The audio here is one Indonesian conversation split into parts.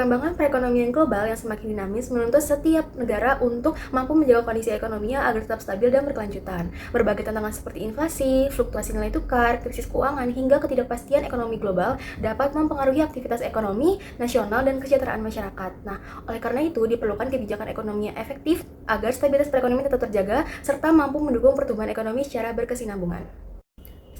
Perkembangan perekonomian global yang semakin dinamis menuntut setiap negara untuk mampu menjaga kondisi ekonominya agar tetap stabil dan berkelanjutan. Berbagai tantangan seperti inflasi, fluktuasi nilai tukar, krisis keuangan, hingga ketidakpastian ekonomi global dapat mempengaruhi aktivitas ekonomi nasional dan kesejahteraan masyarakat. Nah, oleh karena itu diperlukan kebijakan ekonomi yang efektif agar stabilitas perekonomian tetap terjaga serta mampu mendukung pertumbuhan ekonomi secara berkesinambungan.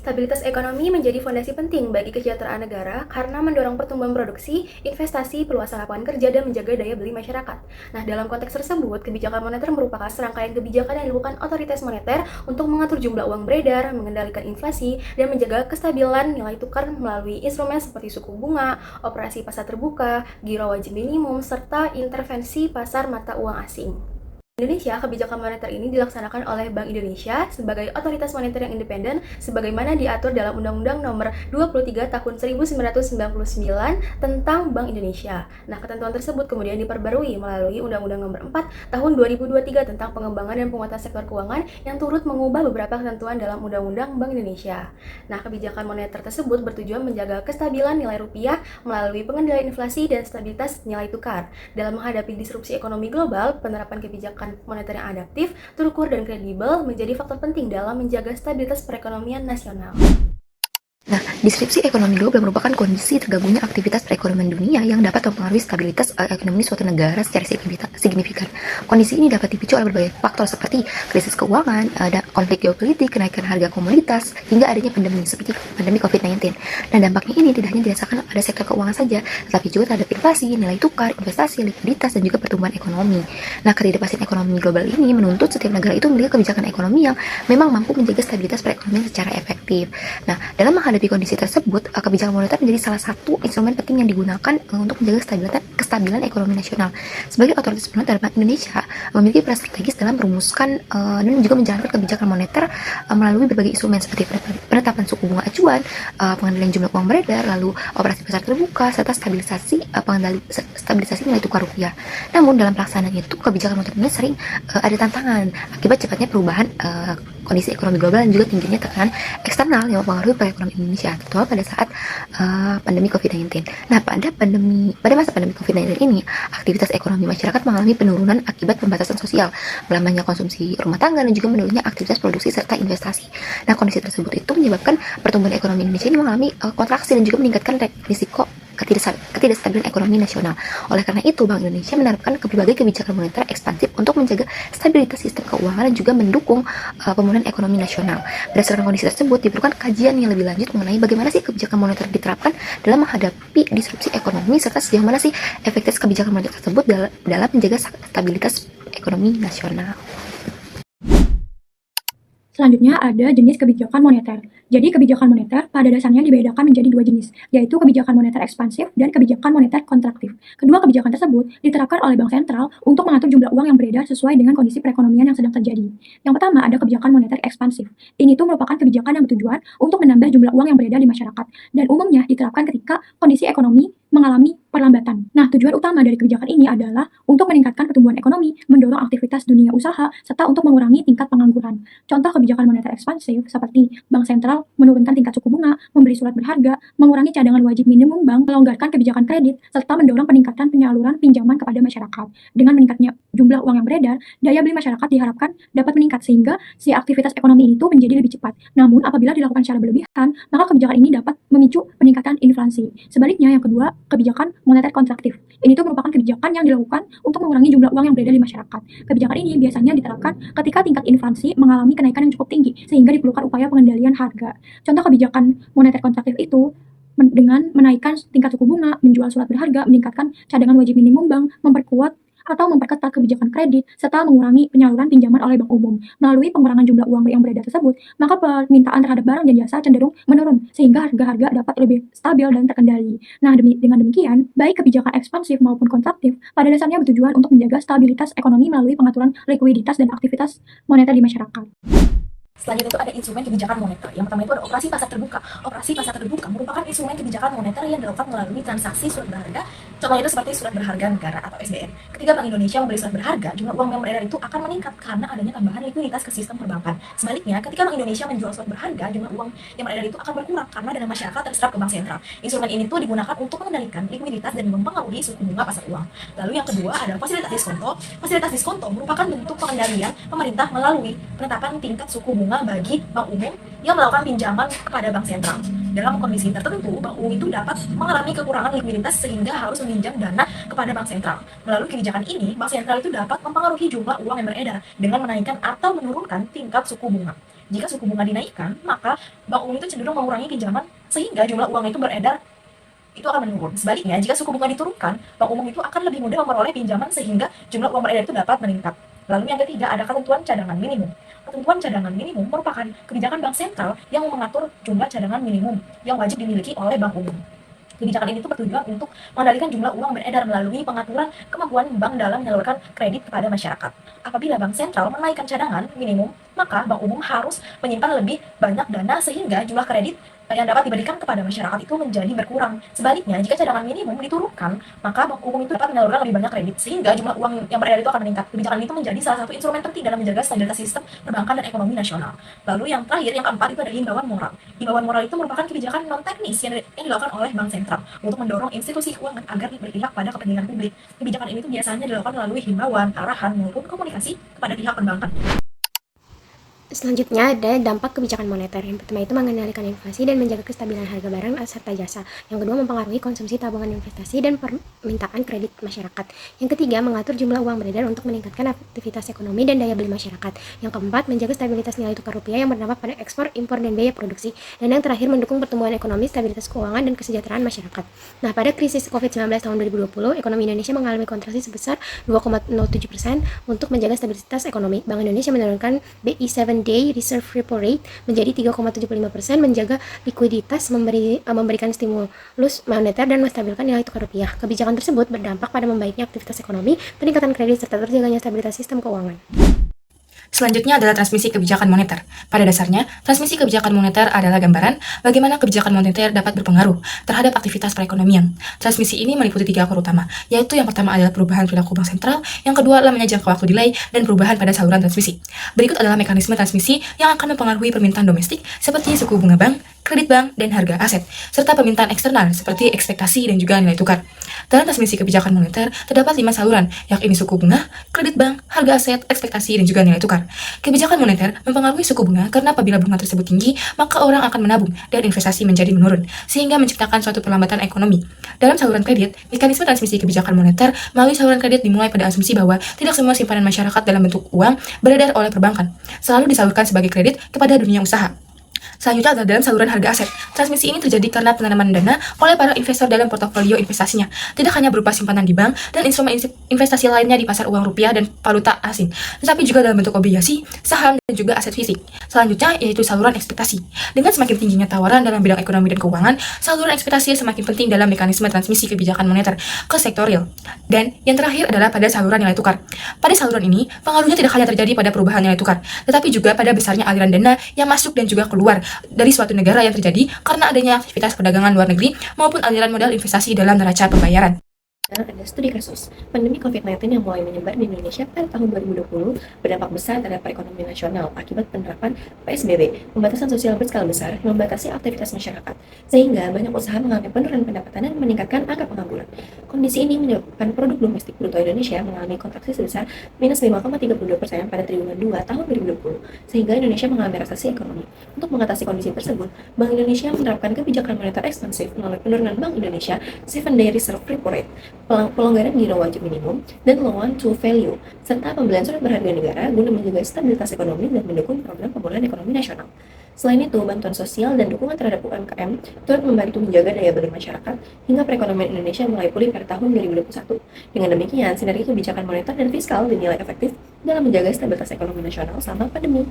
Stabilitas ekonomi menjadi fondasi penting bagi kesejahteraan negara karena mendorong pertumbuhan produksi, investasi, perluasan lapangan kerja, dan menjaga daya beli masyarakat. Nah, dalam konteks tersebut, kebijakan moneter merupakan serangkaian kebijakan yang dilakukan otoritas moneter untuk mengatur jumlah uang beredar, mengendalikan inflasi, dan menjaga kestabilan nilai tukar melalui instrumen seperti suku bunga, operasi pasar terbuka, giro wajib minimum, serta intervensi pasar mata uang asing. Di Indonesia, kebijakan moneter ini dilaksanakan oleh Bank Indonesia sebagai otoritas moneter yang independen sebagaimana diatur dalam Undang-Undang Nomor 23 Tahun 1999 tentang Bank Indonesia. Nah, ketentuan tersebut kemudian diperbarui melalui Undang-Undang Nomor 4 Tahun 2023 tentang pengembangan dan penguatan sektor keuangan yang turut mengubah beberapa ketentuan dalam Undang-Undang Bank Indonesia. Nah, kebijakan moneter tersebut bertujuan menjaga kestabilan nilai rupiah melalui pengendalian inflasi dan stabilitas nilai tukar. Dalam menghadapi disrupsi ekonomi global, penerapan kebijakan moneter yang adaptif, terukur, dan kredibel menjadi faktor penting dalam menjaga stabilitas perekonomian nasional. Nah, disrupsi ekonomi global merupakan kondisi tergabungnya aktivitas perekonomian dunia yang dapat mempengaruhi stabilitas ekonomi suatu negara secara signifikan. Kondisi ini dapat dipicu oleh berbagai faktor seperti krisis keuangan, konflik geopolitik, kenaikan harga komoditas, hingga adanya pandemi seperti pandemi COVID-19. Dan dampaknya ini tidak hanya dirasakan pada sektor keuangan saja, tetapi juga terhadap inflasi, nilai tukar, investasi, likuiditas, dan juga pertumbuhan ekonomi. Nah, ketidakpastian ekonomi global ini menuntut setiap negara itu memiliki kebijakan ekonomi yang memang mampu menjaga stabilitas perekonomian secara efektif. Nah, dalam menghadapi kondisi tersebut, kebijakan moneter menjadi salah satu instrumen penting yang digunakan untuk menjaga kestabilan ekonomi nasional. Sebagai otoritas moneter, Bank Indonesia memiliki peran strategis dalam merumuskan dan juga menjalankan kebijakan moneter melalui berbagai instrumen seperti penetapan suku bunga acuan, pengendalian jumlah uang beredar, lalu operasi pasar terbuka, serta stabilisasi nilai tukar rupiah. Namun dalam pelaksanaan itu, kebijakan moneter ini sering ada tantangan akibat cepatnya perubahan kondisi ekonomi global dan juga tingginya tekanan eksternal yang mempengaruhi perekonomian Indonesia, terutama pada saat pandemi COVID-19. Nah, pada masa pandemi COVID-19 ini, aktivitas ekonomi masyarakat mengalami penurunan akibat pembatasan sosial, melambatnya konsumsi rumah tangga, dan juga menurunnya aktivitas produksi serta investasi. Nah, kondisi tersebut itu menyebabkan pertumbuhan ekonomi Indonesia ini mengalami kontraksi dan juga meningkatkan risiko ketidakstabilan ekonomi nasional. Oleh karena itu, Bank Indonesia menerapkan berbagai kebijakan moneter ekspansif untuk menjaga stabilitas sistem keuangan dan juga mendukung pemulihan ekonomi nasional. Berdasarkan kondisi tersebut, diperlukan kajian yang lebih lanjut mengenai bagaimana sih kebijakan moneter diterapkan dalam menghadapi disrupsi ekonomi serta sejauh mana sih efektivitas kebijakan moneter tersebut dalam menjaga stabilitas ekonomi nasional. Selanjutnya ada jenis kebijakan moneter. Jadi kebijakan moneter pada dasarnya dibedakan menjadi dua jenis, yaitu kebijakan moneter ekspansif dan kebijakan moneter kontraktif. Kedua kebijakan tersebut diterapkan oleh Bank Sentral untuk mengatur jumlah uang yang beredar sesuai dengan kondisi perekonomian yang sedang terjadi. Yang pertama ada kebijakan moneter ekspansif. Ini tuh merupakan kebijakan yang bertujuan untuk menambah jumlah uang yang beredar di masyarakat dan umumnya diterapkan ketika kondisi ekonomi mengalami perlambatan. Nah, tujuan utama dari kebijakan ini adalah untuk meningkatkan pertumbuhan ekonomi, mendorong aktivitas dunia usaha, serta untuk mengurangi tingkat pengangguran. Contoh kebijakan moneter ekspansif seperti Bank Sentral menurunkan tingkat suku bunga, memberi surat berharga, mengurangi cadangan wajib minimum bank, melonggarkan kebijakan kredit, serta mendorong peningkatan penyaluran pinjaman kepada masyarakat. Dengan meningkatnya jumlah uang yang beredar, daya beli masyarakat diharapkan dapat meningkat sehingga si aktivitas ekonomi itu menjadi lebih cepat. Namun, apabila dilakukan secara berlebihan, maka kebijakan ini dapat memicu peningkatan inflasi. Sebaliknya, yang kedua, kebijakan moneter kontraktif. Ini tuh merupakan kebijakan yang dilakukan untuk mengurangi jumlah uang yang beredar di masyarakat. Kebijakan ini biasanya diterapkan ketika tingkat inflasi mengalami kenaikan yang cukup tinggi, sehingga diperlukan upaya pengendalian harga. Contoh kebijakan moneter kontraktif itu dengan menaikkan tingkat suku bunga, menjual surat berharga, meningkatkan cadangan wajib minimum bank, memperkuat atau memperketat kebijakan kredit, serta mengurangi penyaluran pinjaman oleh bank umum. Melalui pengurangan jumlah uang yang beredar tersebut, maka permintaan terhadap barang dan jasa cenderung menurun, sehingga harga-harga dapat lebih stabil dan terkendali. Nah, dengan demikian, baik kebijakan ekspansif maupun kontraktif, pada dasarnya bertujuan untuk menjaga stabilitas ekonomi melalui pengaturan likuiditas dan aktivitas moneter di masyarakat. Selanjutnya itu ada instrumen kebijakan moneter. Yang pertama itu ada operasi pasar terbuka. Operasi pasar terbuka merupakan instrumen kebijakan moneter yang dilakukan melalui transaksi surat berharga. Contohnya itu seperti surat berharga negara atau SBN. Ketika Bank Indonesia membeli surat berharga, jumlah uang yang beredar itu akan meningkat karena adanya tambahan likuiditas ke sistem perbankan. Sebaliknya, ketika Bank Indonesia menjual surat berharga, jumlah uang yang beredar itu akan berkurang karena dana masyarakat terserap ke bank sentral. Instrumen ini tuh digunakan untuk mengendalikan likuiditas dan mempengaruhi suku bunga pasar uang. Lalu yang kedua adalah fasilitas diskonto. Fasilitas diskonto merupakan bentuk pengendalian pemerintah melalui penetapan tingkat suku bunga bagi bank umum yang melakukan pinjaman kepada bank sentral. Dalam kondisi tertentu, bank umum itu dapat mengalami kekurangan likuiditas sehingga harus meminjam dana kepada bank sentral. Melalui kebijakan ini, bank sentral itu dapat mempengaruhi jumlah uang yang beredar dengan menaikkan atau menurunkan tingkat suku bunga. Jika suku bunga dinaikkan, maka bank umum itu cenderung mengurangi pinjaman sehingga jumlah uang itu beredar itu akan menurun. Sebaliknya, jika suku bunga diturunkan, bank umum itu akan lebih mudah memperoleh pinjaman sehingga jumlah uang beredar itu dapat meningkat. Lalu yang ketiga ada ketentuan cadangan minimum. Ketentuan cadangan minimum merupakan kebijakan bank sentral yang mengatur jumlah cadangan minimum yang wajib dimiliki oleh bank umum. Kebijakan ini bertujuan untuk mengendalikan jumlah uang beredar melalui pengaturan kemampuan bank dalam menyalurkan kredit kepada masyarakat. Apabila bank sentral menaikkan cadangan minimum, maka bank umum harus menyimpan lebih banyak dana sehingga jumlah kredit yang dapat diberikan kepada masyarakat itu menjadi berkurang. Sebaliknya, jika cadangan minimum diturunkan, maka bank umum itu dapat menyalurkan lebih banyak kredit sehingga jumlah uang yang beredar itu akan meningkat. Kebijakan itu menjadi salah satu instrumen penting dalam menjaga stabilitas sistem perbankan dan ekonomi nasional. Lalu yang terakhir, yang keempat itu ada himbauan moral. Himbauan moral itu merupakan kebijakan non teknis yang dilakukan oleh bank sentral untuk mendorong institusi keuangan agar berpihak pada kepentingan publik. Kebijakan ini biasanya dilakukan melalui himbauan, arahan maupun komunikasi kepada pihak perbankan. Selanjutnya ada dampak kebijakan moneter. Yang pertama itu mengendalikan inflasi dan menjaga kestabilan harga barang serta jasa. Yang kedua mempengaruhi konsumsi tabungan investasi dan permintaan kredit masyarakat. Yang ketiga mengatur jumlah uang beredar untuk meningkatkan aktivitas ekonomi dan daya beli masyarakat. Yang keempat menjaga stabilitas nilai tukar rupiah yang berdampak pada ekspor, impor, dan biaya produksi. Dan yang terakhir mendukung pertumbuhan ekonomi, stabilitas keuangan, dan kesejahteraan masyarakat. Nah, pada krisis COVID-19 tahun 2020, ekonomi Indonesia mengalami kontraksi sebesar 2,07% untuk menjaga stabilitas ekonomi. Bank Indonesia menurunkan BI 7-day reserve repo rate menjadi 3,75%, menjaga likuiditas, memberikan stimulus moneter, dan menstabilkan nilai tukar rupiah. Kebijakan tersebut berdampak pada membaiknya aktivitas ekonomi, peningkatan kredit, serta terjaganya stabilitas sistem keuangan. Selanjutnya adalah transmisi kebijakan moneter. Pada dasarnya, transmisi kebijakan moneter adalah gambaran bagaimana kebijakan moneter dapat berpengaruh terhadap aktivitas perekonomian. Transmisi ini meliputi 3 akar utama, yaitu yang pertama adalah perubahan perilaku bank sentral, yang kedua adalah jangka waktu delay, dan perubahan pada saluran transmisi. Berikut adalah mekanisme transmisi yang akan mempengaruhi permintaan domestik seperti suku bunga bank, kredit bank, dan harga aset, serta permintaan eksternal seperti ekspektasi dan juga nilai tukar. Dalam transmisi kebijakan moneter, terdapat 5 saluran, yakni suku bunga, kredit bank, harga aset, ekspektasi, dan juga nilai tukar. Kebijakan moneter mempengaruhi suku bunga karena apabila bunga tersebut tinggi, maka orang akan menabung dan investasi menjadi menurun, sehingga menciptakan suatu perlambatan ekonomi. Dalam saluran kredit, mekanisme transmisi kebijakan moneter melalui saluran kredit dimulai pada asumsi bahwa tidak semua simpanan masyarakat dalam bentuk uang beredar oleh perbankan, selalu disalurkan sebagai kredit kepada dunia usaha. Selanjutnya adalah dalam saluran harga aset. Transmisi ini terjadi karena penanaman dana oleh para investor dalam portofolio investasinya, tidak hanya berupa simpanan di bank dan instrumen investasi lainnya di pasar uang rupiah dan valuta asing, tetapi juga dalam bentuk obligasi, saham, dan juga aset fisik. Selanjutnya yaitu saluran ekspektasi. Dengan semakin tingginya tawaran dalam bidang ekonomi dan keuangan, saluran ekspektasi semakin penting dalam mekanisme transmisi kebijakan moneter ke sektor real. Dan yang terakhir adalah pada saluran nilai tukar. Pada saluran ini, pengaruhnya tidak hanya terjadi pada perubahan nilai tukar, tetapi juga pada besarnya aliran dana yang masuk dan juga keluar dari suatu negara yang terjadi karena adanya aktivitas perdagangan luar negeri maupun aliran modal investasi dalam neraca pembayaran. Sekarang ada studi kasus. Pandemi COVID-19 yang mulai menyebar di Indonesia pada tahun 2020 berdampak besar terhadap perekonomian nasional akibat penerapan PSBB, pembatasan sosial berskala besar, yang membatasi aktivitas masyarakat, sehingga banyak usaha mengalami penurunan pendapatan dan meningkatkan angka pengangguran. Kondisi ini menyebabkan produk domestik bruto Indonesia mengalami kontraksi sebesar minus 5,32% pada triwulan 2 tahun 2020, sehingga Indonesia mengalami resesi ekonomi. Untuk mengatasi kondisi tersebut, Bank Indonesia menerapkan kebijakan moneter ekspansif melalui penurunan Bank Indonesia 7-day reserve repo rate, pelonggaran giro wajib minimum, dan loan to value, serta pembelian surat berharga negara guna menjaga stabilitas ekonomi dan mendukung program pemulihan ekonomi nasional. Selain itu, bantuan sosial dan dukungan terhadap UMKM turut membantu menjaga daya beli masyarakat hingga perekonomian Indonesia mulai pulih pada tahun 2021. Dengan demikian, sinergi kebijakan moneter dan fiskal dinilai efektif dalam menjaga stabilitas ekonomi nasional selama pandemi.